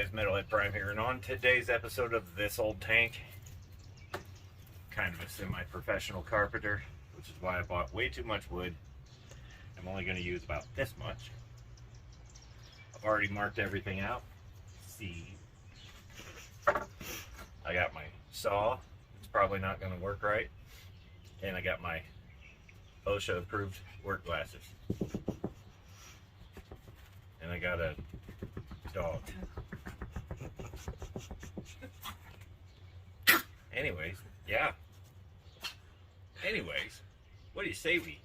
guys, Metalhead Prime here, and on today's episode of This Old Tank, kind of a semi-professional carpenter, which is why I bought way too much wood. I'm only going to use about this much. I've already marked everything out. See, I got my saw. It's probably not going to work right, and I got my OSHA approved work glasses, and I got a dog. Anyways, what do you say we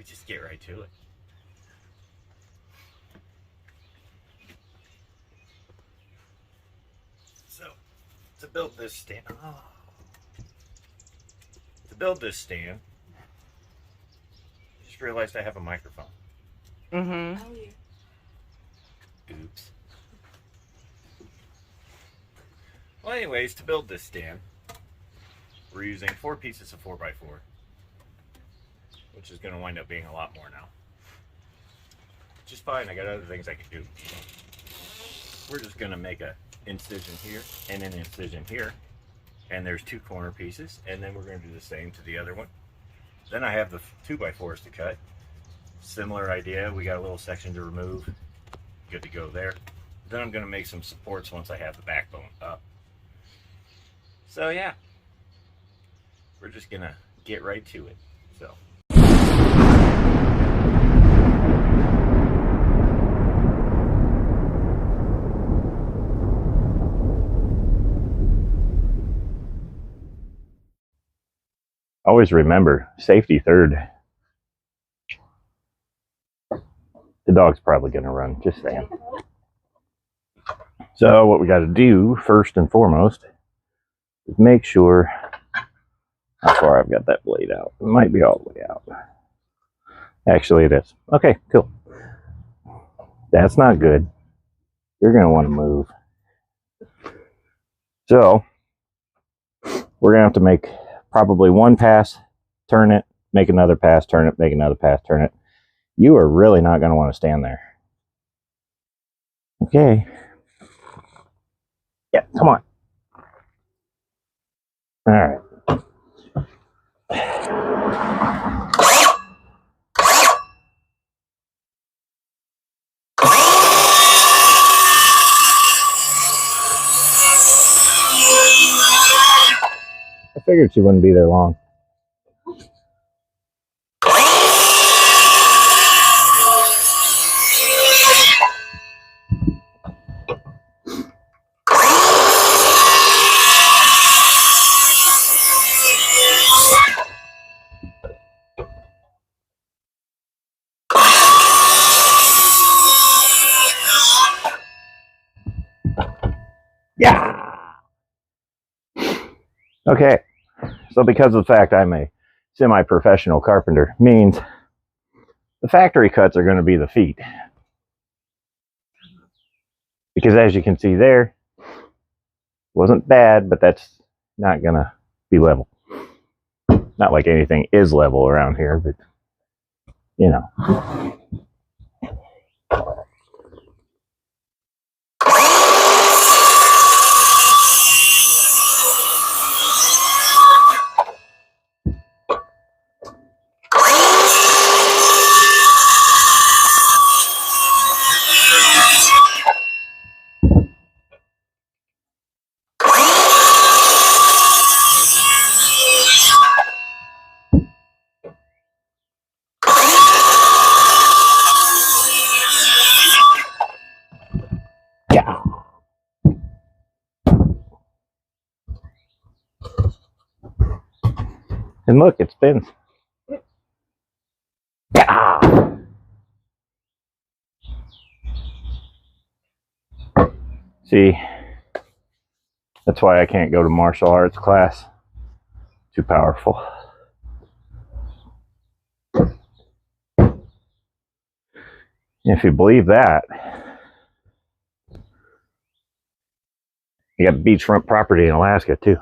just get right to it? So, to build this stand, I just realized I have a microphone. Mm-hmm. Oops. Well, anyways, to build this stand, we're using 4 pieces of 4x4, which is going to wind up being a lot more now. Which is fine, I got other things I can do. We're just going to make an incision here and an incision here, and there's 2 corner pieces, and then we're going to do the same to the other one. Then I have the 2x4s to cut. Similar idea, we got a little section to remove. Good to go there. Then I'm going to make some supports once I have the backbone up. So yeah, we're just going to get right to it. So. Always remember, safety third. The dog's probably going to run, just saying. So what we got to do first and foremost is make sure how far I've got that blade out. It might be all the way out. Actually, it is. Okay, cool. That's not good. You're going to want to move. So we're going to have to make probably one pass, turn it, make another pass, turn it, make another pass, turn it. You are really not going to want to stand there. Okay. Yeah, come on. All right. I figured she wouldn't be there long. Yeah. Okay. So because of the fact I'm a semi-professional carpenter, means the factory cuts are going to be the feet. Because as you can see there, wasn't bad, but that's not going to be level. Not like anything is level around here, but you know. Yeah. And look, it spins. Yeah. See, that's why I can't go to martial arts class. Too powerful. If you believe that, you got beachfront property in Alaska too.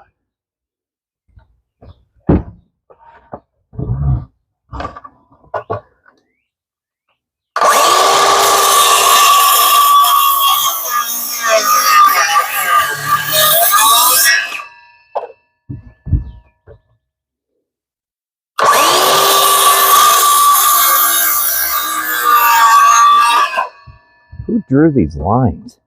drew these lines?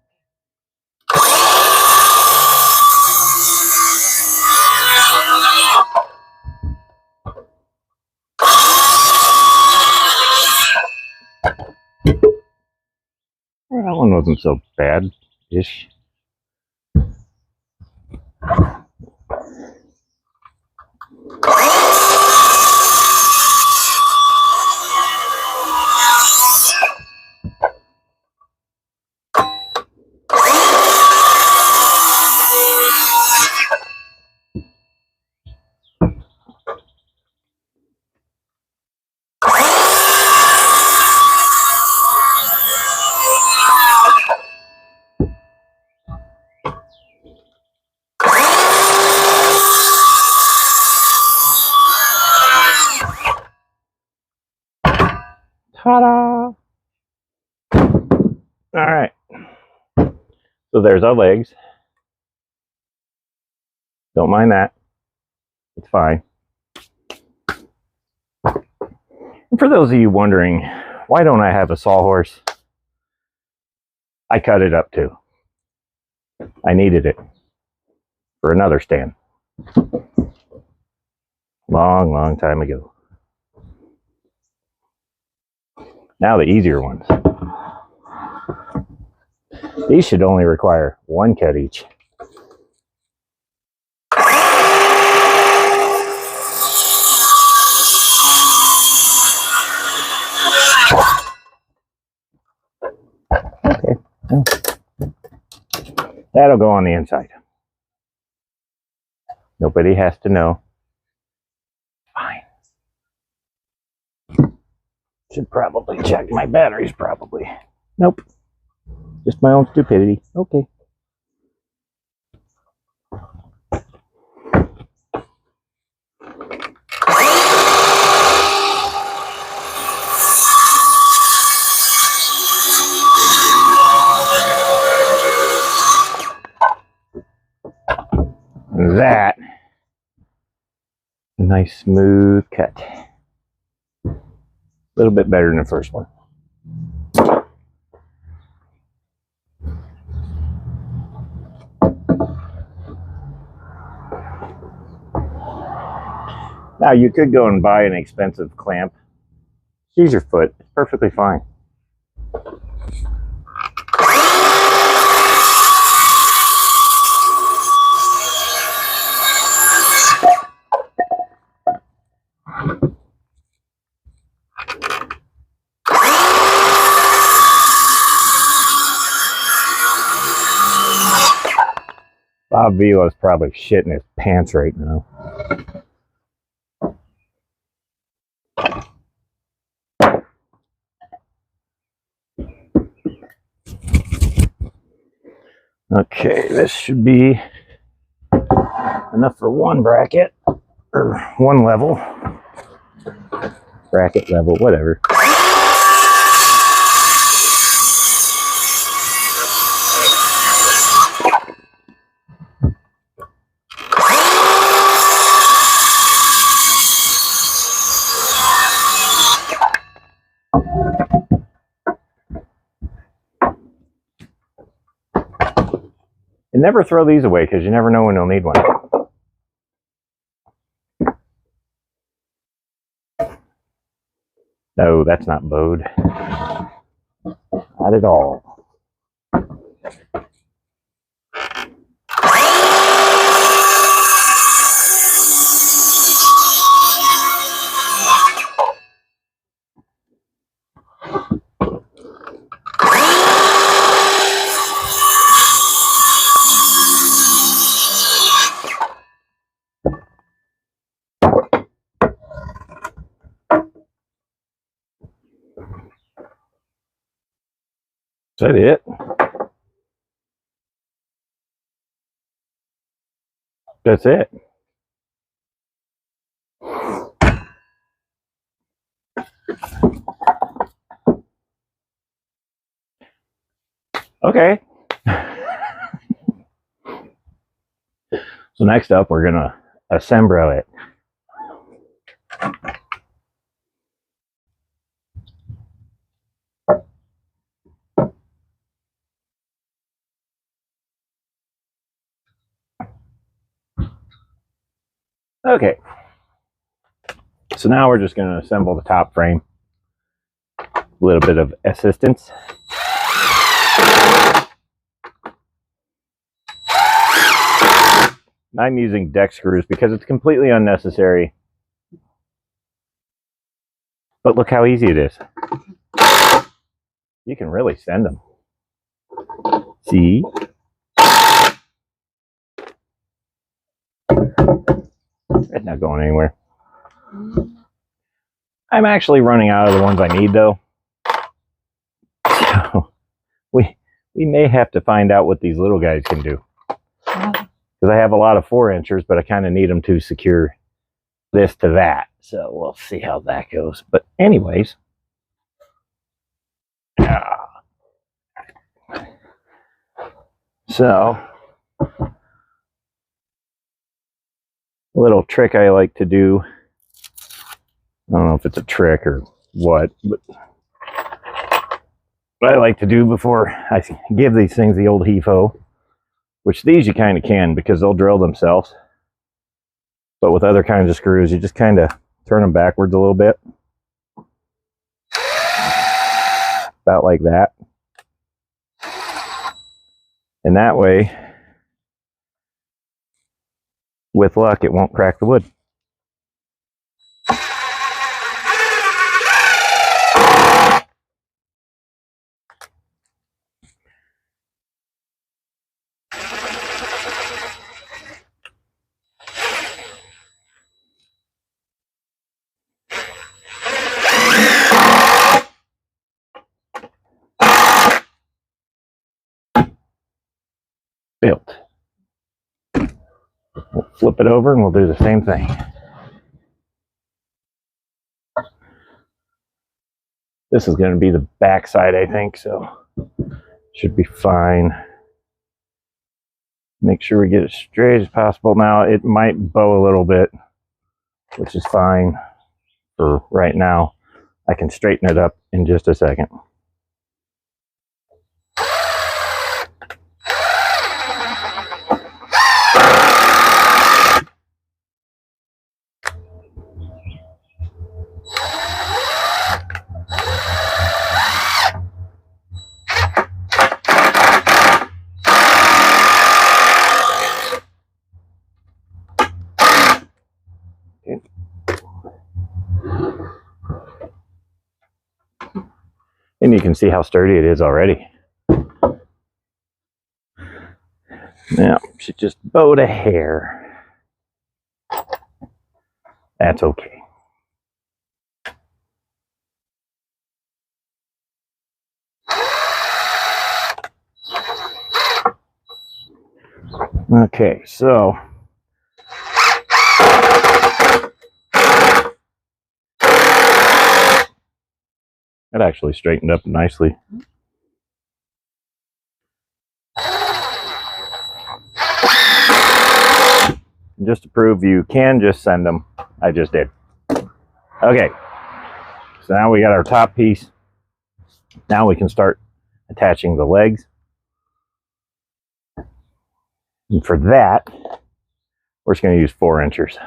Well, that one wasn't so bad-ish. Ta-da! Alright. So there's our legs. Don't mind that. It's fine. And for those of you wondering, why don't I have a sawhorse? I cut it up too. I needed it for another stand. Long time ago. Now the easier ones. These should only require one cut each. Okay. Well, that'll go on the inside. Nobody has to know. Fine. Should probably check my batteries, probably. Nope. Just my own stupidity. Okay. That. Nice smooth cut. A little bit better than the first one. Now you could go and buy an expensive clamp. Use your foot. It's perfectly fine. Bob Vila's probably shitting his pants right now. Okay, this should be enough for one bracket, or one level. Bracket level, whatever. And never throw these away because you never know when you'll need one. No, that's not bowed. Not at all. Is that it? That's it. Okay. So next up, we're gonna assemble it. Okay. So now we're just going to assemble the top frame. A little bit of assistance. I'm using deck screws because it's completely unnecessary. But look how easy it is. You can really send them. See? It's not going anywhere. I'm actually running out of the ones I need though. So we may have to find out what these little guys can do. Because I have a lot of 4-inchers, but I kind of need them to secure this to that. So we'll see how that goes. But anyways. So, a little trick I like to do. I don't know if it's a trick or what, but what I like to do before I give these things the old HEFO, which these you kind of can because they'll drill themselves. But with other kinds of screws, you just kind of turn them backwards a little bit. About like that. And that way, with luck, it won't crack the wood. Built. We'll flip it over and we'll do the same thing. This is going to be the back side, I think, so should be fine. Make sure we get it straight as possible. Now, it might bow a little bit, which is fine for right now. I can straighten it up in just a second. And you can see how sturdy it is already. Now, she just bowed a hair. That's okay. Okay, so that actually straightened up nicely. Just to prove you can just send them, I just did. Okay, so now we got our top piece. Now we can start attaching the legs. And for that, we're just going to use 4-inchers.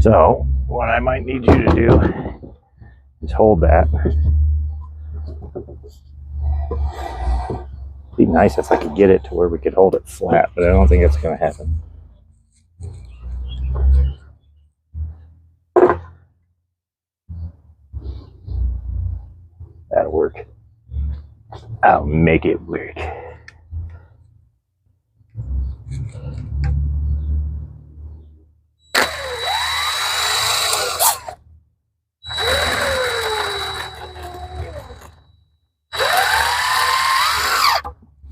So what I might need you to do is hold that. It'd be nice if I could get it to where we could hold it flat, but I don't think it's going to happen. That'll work. I'll make it work.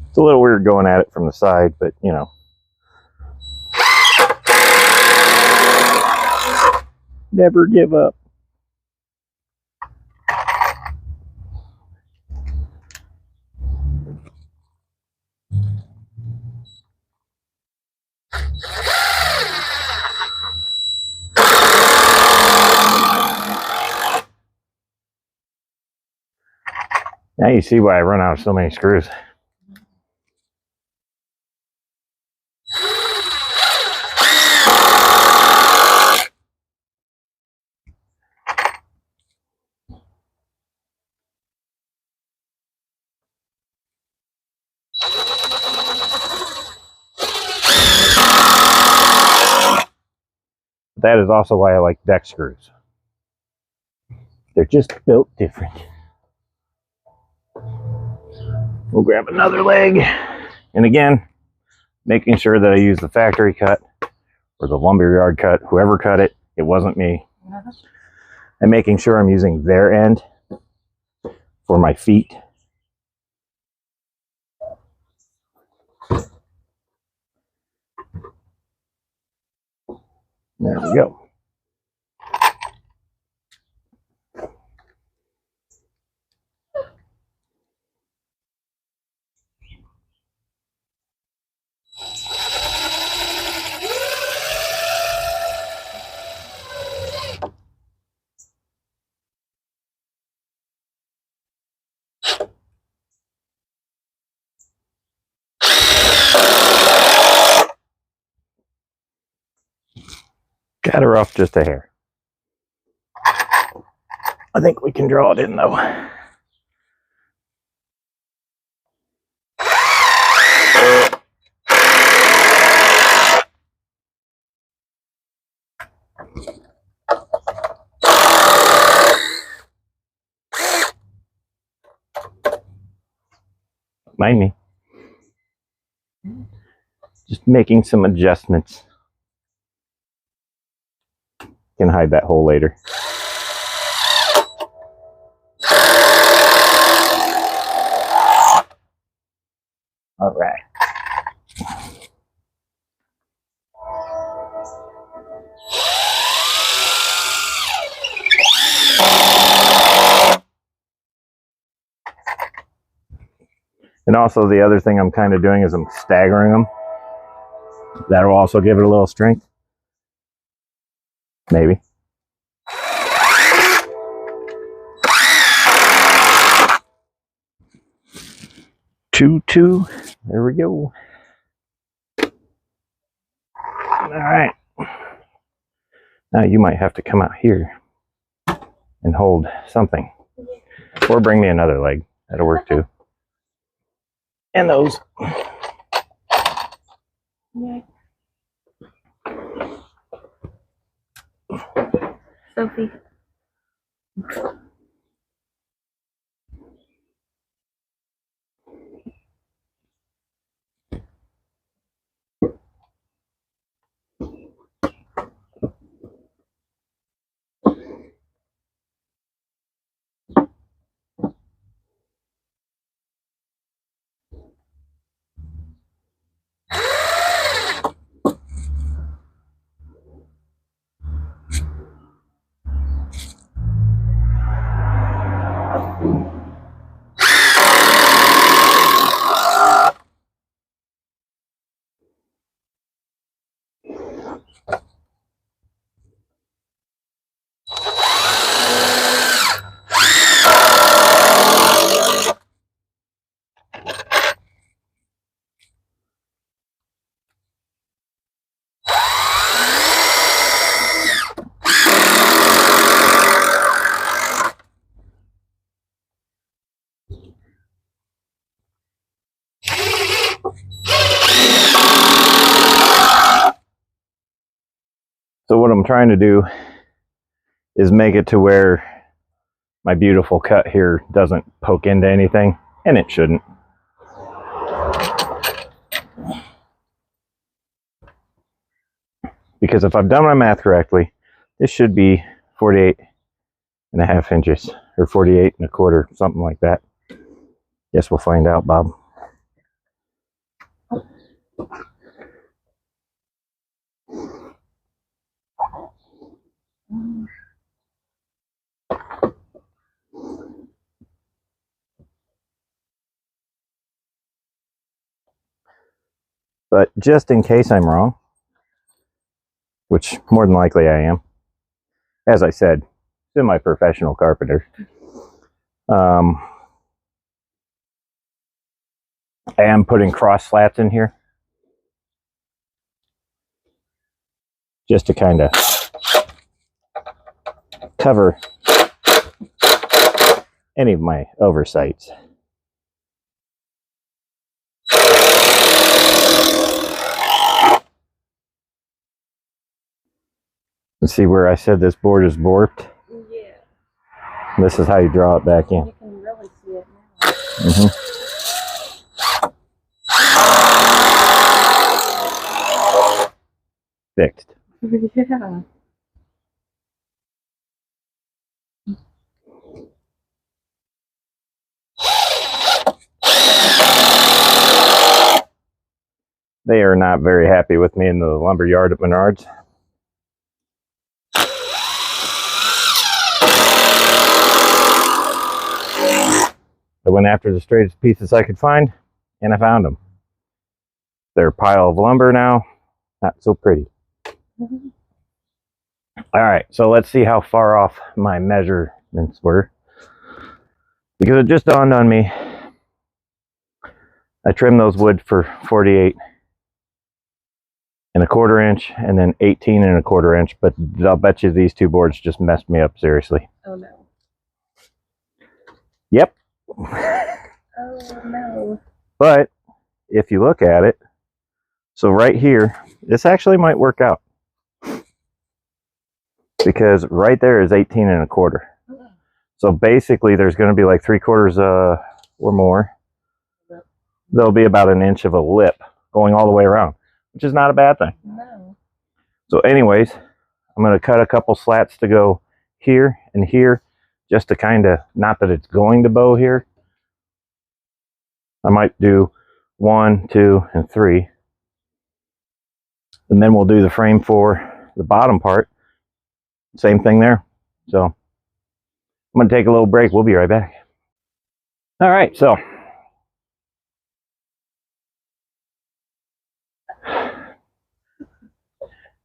It's a little weird going at it from the side, but you know. Never give up. Now you see why I run out of so many screws. That is also why I like deck screws. They're just built different. We'll grab another leg. And again, making sure that I use the factory cut or the lumberyard cut, whoever cut it, it wasn't me. And making sure I'm using their end for my feet. There we go. Got her off just a hair. I think we can draw it in though. Mind me. Just making some adjustments. Can hide that hole later. All right. And also the other thing I'm kind of doing is I'm staggering them. That'll also give it a little strength. Maybe. Two. There we go. All right. Now you might have to come out here and hold something. Or bring me another leg. That'll work too. And those. Yeah. Sophie. So what I'm trying to do is make it to where my beautiful cut here doesn't poke into anything, and it shouldn't. Because if I've done my math correctly, this should be 48.5 inches, or 48.25, something like that. Guess we'll find out, Bob. But just in case I'm wrong, which more than likely I am, as I said, semi-professional carpenter, I am putting cross slats in here just to kind of cover any of my oversights. Let's see where I said this board is warped. Yeah. This is how you draw it back in. You can really see it now. Fixed. Yeah. They are not very happy with me in the lumber yard at Menards. I went after the straightest pieces I could find, and I found them. They're a pile of lumber now. Not so pretty. Alright, so let's see how far off my measurements were. Because it just dawned on me, I trimmed those wood for 48 and a quarter inch and then 18 and a quarter inch, but I'll bet you these two boards just messed me up seriously. Oh no. Yep. Oh no. But if you look at it, so right here, this actually might work out. Because right there is 18 and a quarter. So basically there's going to be like 3/4 or more. There'll be about an inch of a lip going all the way around, which is not a bad thing. No. So anyways, I'm going to cut a couple slats to go here and here, just to kind of, not that it's going to bow here. I might do 1, 2, and 3. And then we'll do the frame for the bottom part. Same thing there. So I'm going to take a little break. We'll be right back. All right, so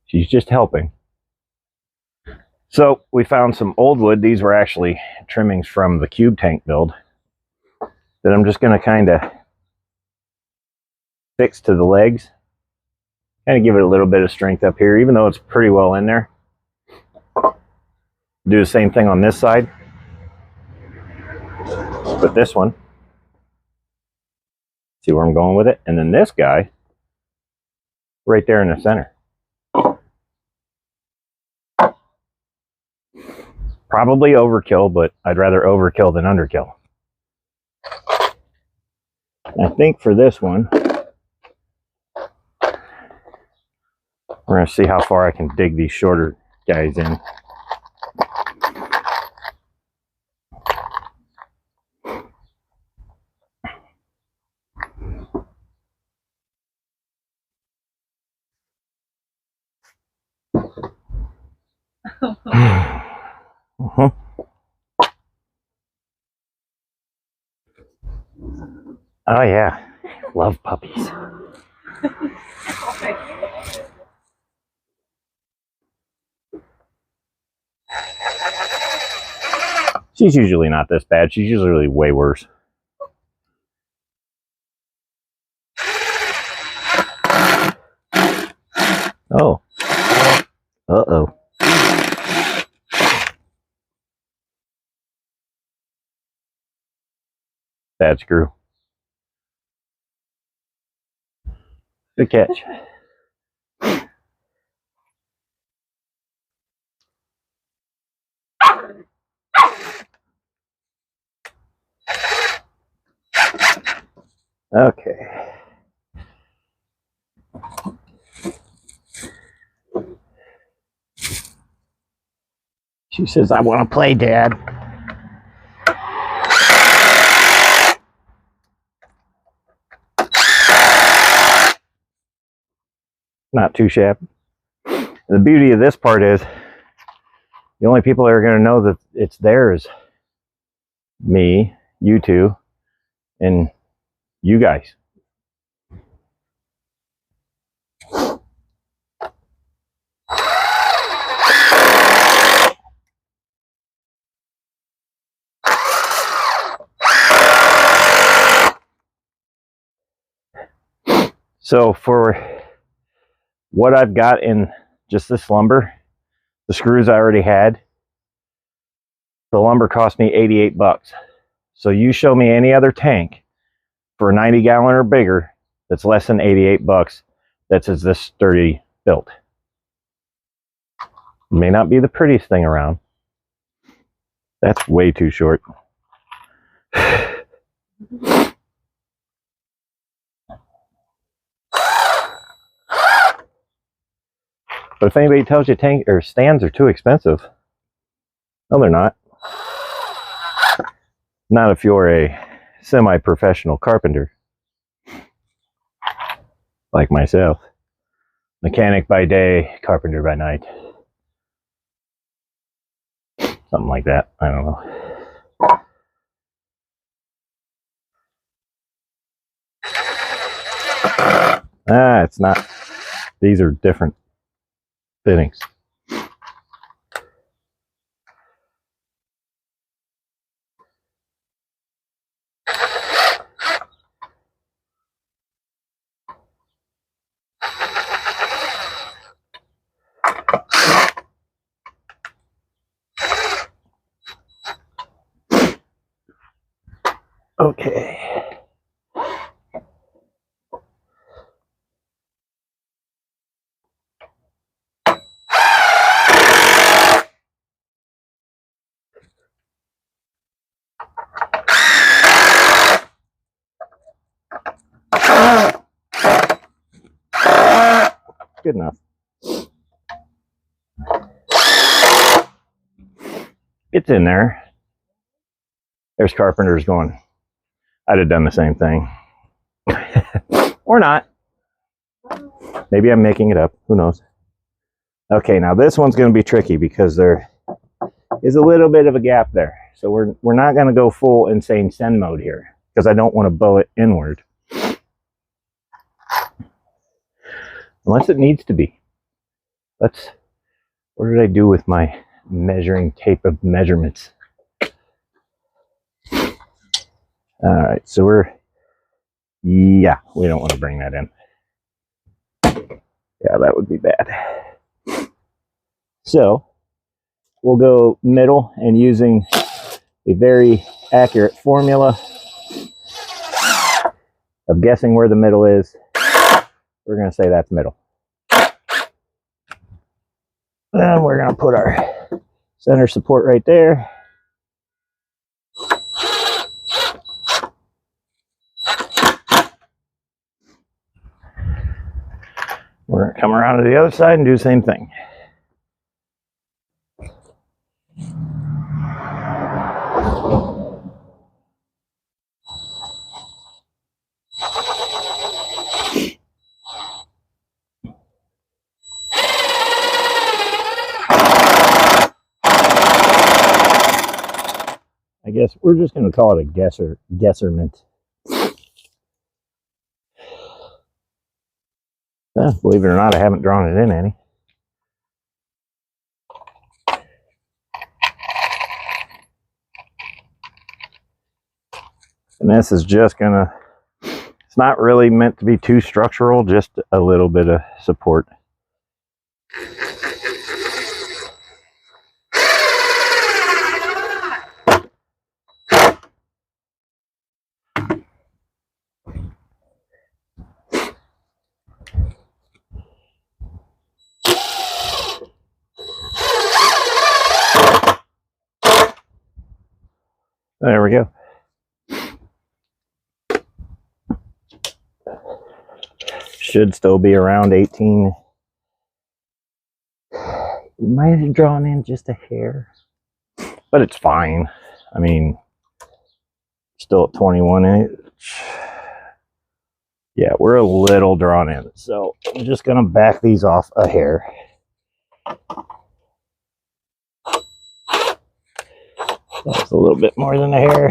she's just helping. So we found some old wood. These were actually trimmings from the cube tank build that I'm just going to kind of fix to the legs. Kind of give it a little bit of strength up here, even though it's pretty well in there. Do the same thing on this side. But this one, see where I'm going with it? And then this guy, right there in the center. Probably overkill, but I'd rather overkill than underkill. I think for this one, we're going to see how far I can dig these shorter guys in. Oh yeah, love puppies. She's usually not this bad. She's usually way worse. Oh. Uh-oh. Bad screw. Good catch. Okay. She says, I want to play, Dad. Not too shabby. The beauty of this part is the only people that are going to know that it's there is me, you two, and you guys. So for what I've got in just this lumber, the screws I already had, the lumber cost me 88 bucks. So you show me any other tank for a 90 gallon or bigger that's less than 88 bucks that's as this sturdy built. May not be the prettiest thing around. That's way too short. But if anybody tells you tank or stands are too expensive, no, they're not. Not if you're a semi-professional carpenter like myself. Mechanic by day, carpenter by night. Something like that. I don't know. Ah, it's not. These are different fittings. Okay. Good enough. It's in there. There's carpenters going, I'd have done the same thing. Or not. Maybe I'm making it up. Who knows? Okay, now this one's going to be tricky because there is a little bit of a gap there. So we're not going to go full insane send mode here because I don't want to bow it inward. Unless it needs to be. What did I do with my measuring tape of measurements? All right, so yeah, we don't want to bring that in. Yeah, that would be bad. So we'll go middle, and using a very accurate formula of guessing where the middle is, we're going to say that's middle. And we're going to put our center support right there. We're going to come around to the other side and do the same thing. I guess we're just going to call it a guesserment. Believe it or not, I haven't drawn it in any. And this is just gonna, it's not really meant to be too structural, just a little bit of support. There we go. Should still be around 18. You might have drawn in just a hair, but it's fine. I mean, still at 21 inch. Yeah, we're a little drawn in, so I'm just gonna back these off a hair. That's a little bit more than a hair.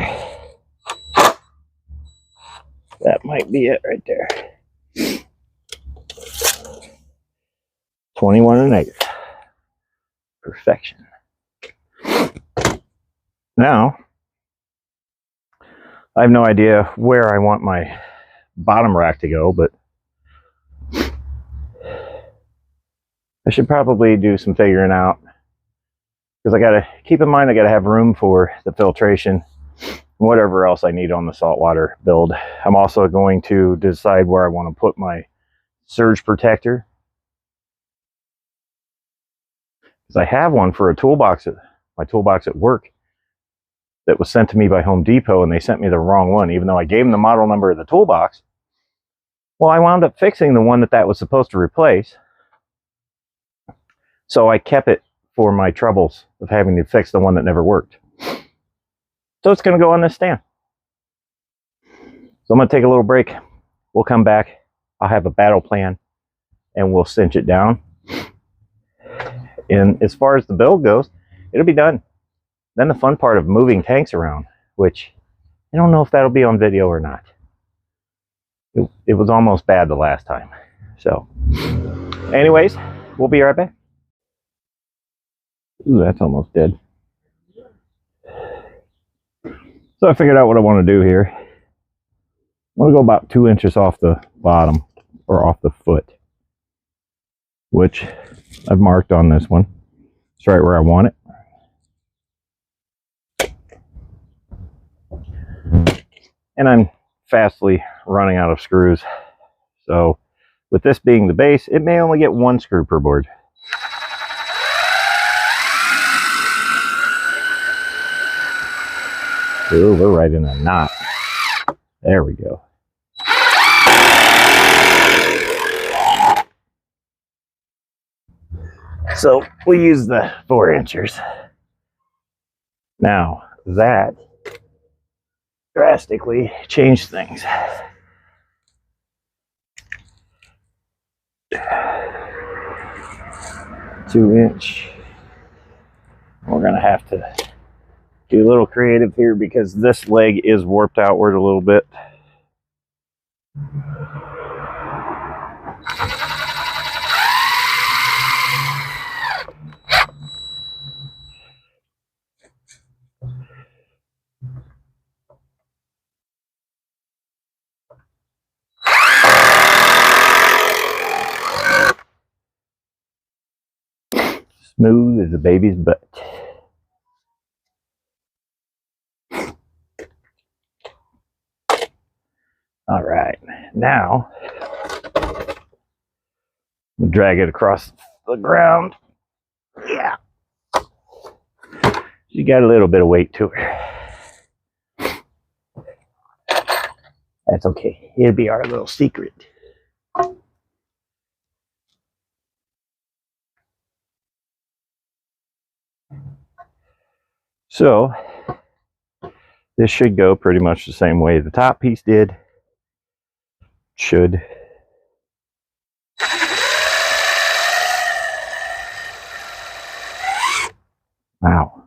That might be it right there. 21 and 8. Perfection. Now, I have no idea where I want my bottom rack to go, but I should probably do some figuring out, because I gotta keep in mind I gotta have room for the filtration and whatever else I need on the saltwater build. I'm also going to decide where I want to put my surge protector, Because I have one for a toolbox, my toolbox at work, that was sent to me by Home Depot, and they sent me the wrong one, even though I gave them the model number of the toolbox. Well, I wound up fixing the one that was supposed to replace. So I kept it for my troubles of having to fix the one that never worked. So it's going to go on this stand. So I'm going to take a little break. We'll come back. I'll have a battle plan and we'll cinch it down. And as far as the build goes, it'll be done. Then the fun part of moving tanks around, which I don't know if that'll be on video or not. It was almost bad the last time. So anyways, we'll be right back. Ooh, that's almost dead. So I figured out what I want to do here. I want to go about 2 inches off the bottom, or off the foot, which I've marked on this one. It's right where I want it. And I'm fastly running out of screws. So with this being the base, it may only get 1 screw per board. Ooh, we're right in a knot. There we go. So we use the 4 inchers. Now that drastically changed things. Two-inch. We're gonna have to do a little creative here because this leg is warped outward a little bit. Smooth as a baby's butt. All right, now we'll drag it across the ground. Yeah, she got a little bit of weight to her. That's okay. It'll be our little secret. So this should go pretty much the same way the top piece did. Should. Wow.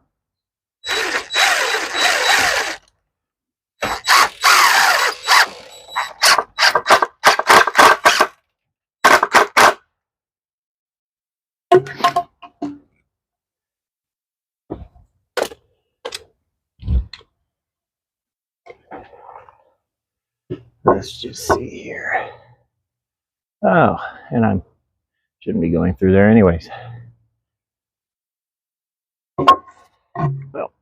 Let's just see here. Oh, and I shouldn't be going through there anyways. Well,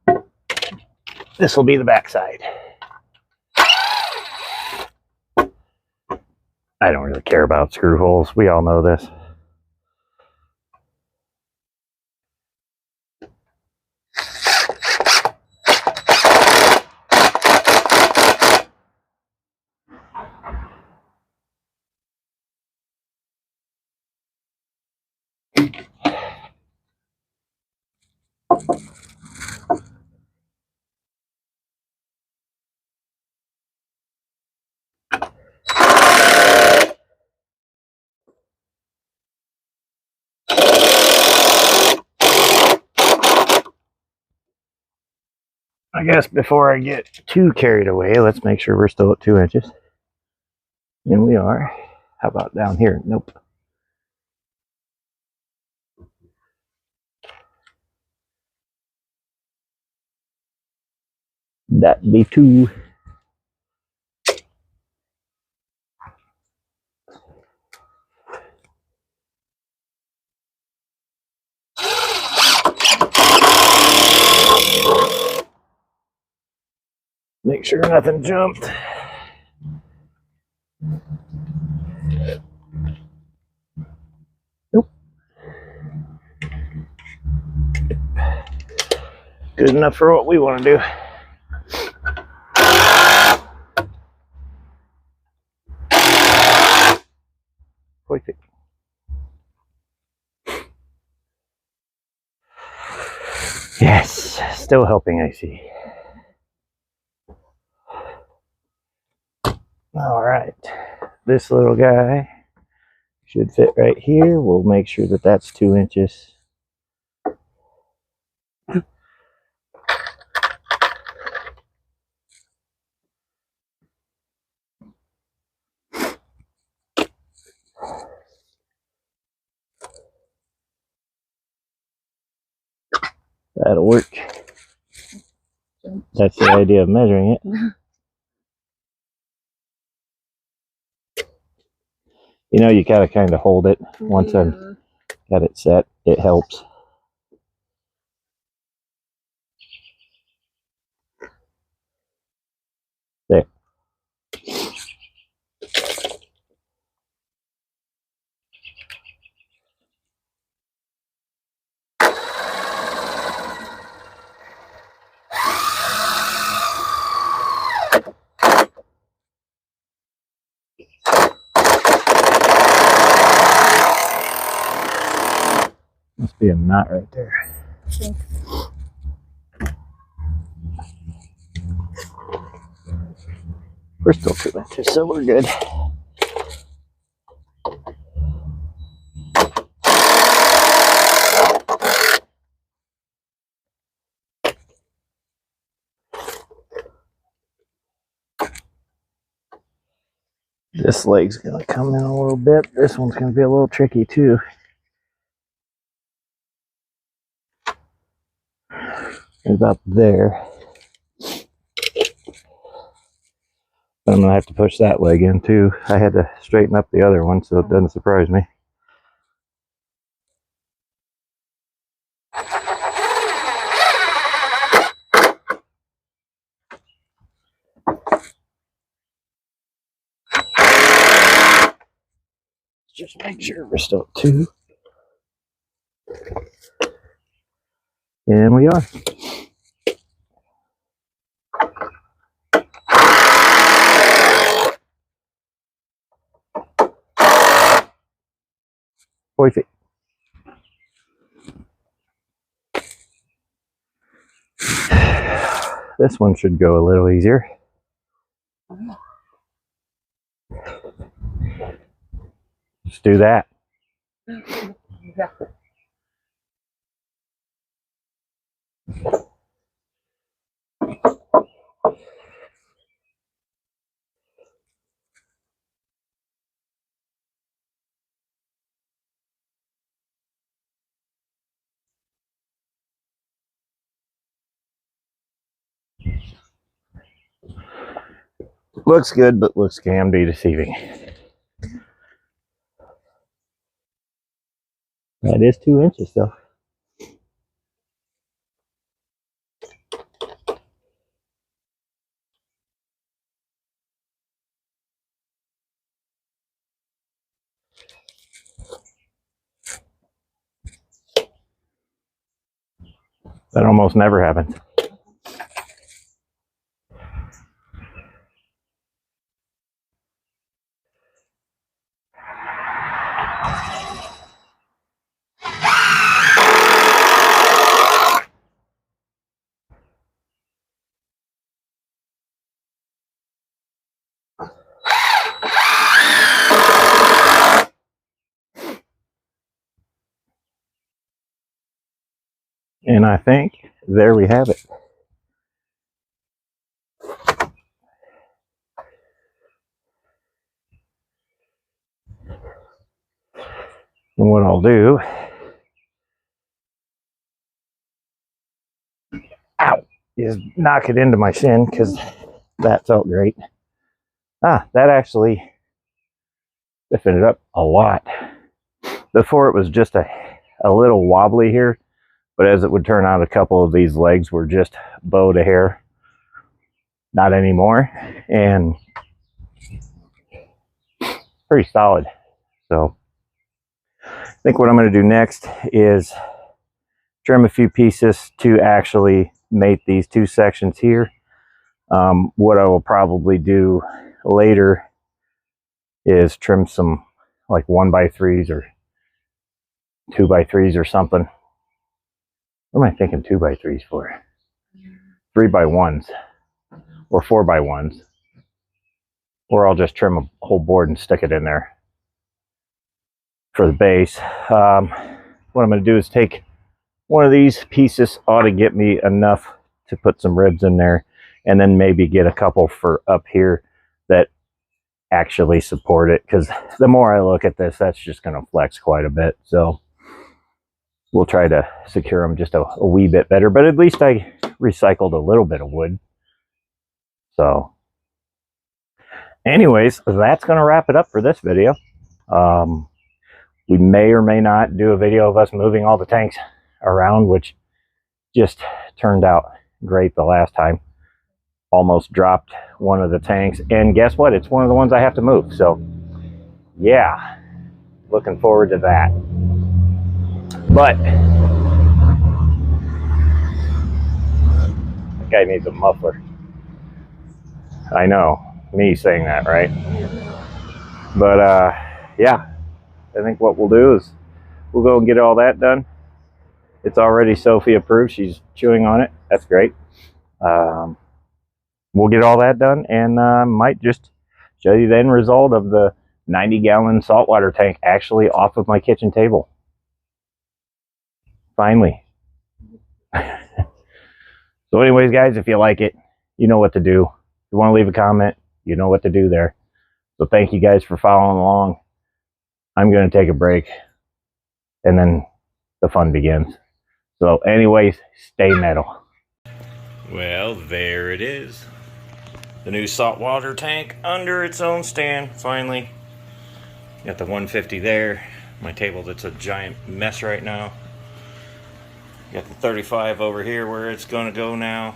this will be the back side. I don't really care about screw holes. We all know this. I guess before I get too carried away, let's make sure we're still at 2 inches. And we are. How about down here? Nope. That'd be 2. Make sure nothing jumped. Nope. Good enough for what we want to do. Perfect. Yes, still helping, I see. All right, this little guy should fit right here. We'll make sure that that's 2 inches. That'll work. That's the idea of measuring it. You know, you gotta kind of hold it. Once I've got it set, it helps. There. Must be a knot right there. We're still 2 inches, so we're good. This leg's gonna come in a little bit. This one's gonna be a little tricky too. About there. But I'm gonna have to push that leg in too. I had to straighten up the other one, so it doesn't surprise me. Just make sure we're still at 2. And we are. Perfect. This one should go a little easier. Just do that. Yeah. Looks good, but looks can be deceiving. That is 2 inches though. That almost never happens. And I think there we have it. And what I'll do, ow, is knock it into my shin, because that felt great. That actually lifted it up a lot. Before it was just a little wobbly here, but as it would turn out, a couple of these legs were just bow to hair. Not anymore, and pretty solid. So I think what I'm going to do next is trim a few pieces to actually mate these two sections here. What I will probably do later is trim some like 1x3s or 2x3s or something. What am I thinking 2x3s for? 3x1s or 4x1s. Or I'll just trim a whole board and stick it in there for the base. What I'm going to do is take one of these pieces, ought to get me enough to put some ribs in there, and then maybe get a couple for up here that actually support it, because the more I look at this, that's just going to flex quite a bit. So we'll try to secure them just a wee bit better, but at least I recycled a little bit of wood. So anyways, that's going to wrap it up for this video. We may or may not do a video of us moving all the tanks around, which just turned out great the last time. Almost dropped one of the tanks, and guess what? It's one of the ones I have to move. So yeah, looking forward to that. But that guy needs a muffler. I know, me saying that, right? But yeah, I think what we'll do is we'll go and get all that done. It's already Sophie approved. She's chewing on it. That's great. We'll get all that done, and might just show you the end result of the 90-gallon saltwater tank actually off of my kitchen table. Finally. So anyways, guys, if you like it, you know what to do. If you want to leave a comment, you know what to do there. So thank you guys for following along. I'm going to take a break, and then the fun begins. So anyways, stay metal. Well, there it is. The new saltwater tank under its own stand, finally. Got the 150 there. My table that's a giant mess right now. Got the 35 over here where it's going to go now.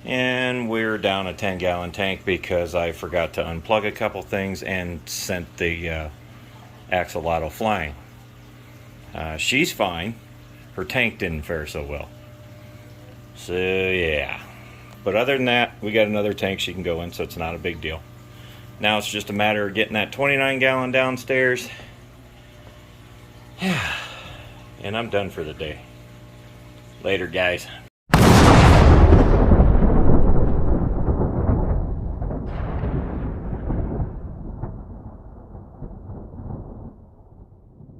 And we're down a 10-gallon tank because I forgot to unplug a couple things and sent the axolotl flying. She's fine. Her tank didn't fare so well. So yeah. But other than that, we got another tank she can go in, so it's not a big deal. Now it's just a matter of getting that 29-gallon downstairs. And I'm done for the day. Later, guys.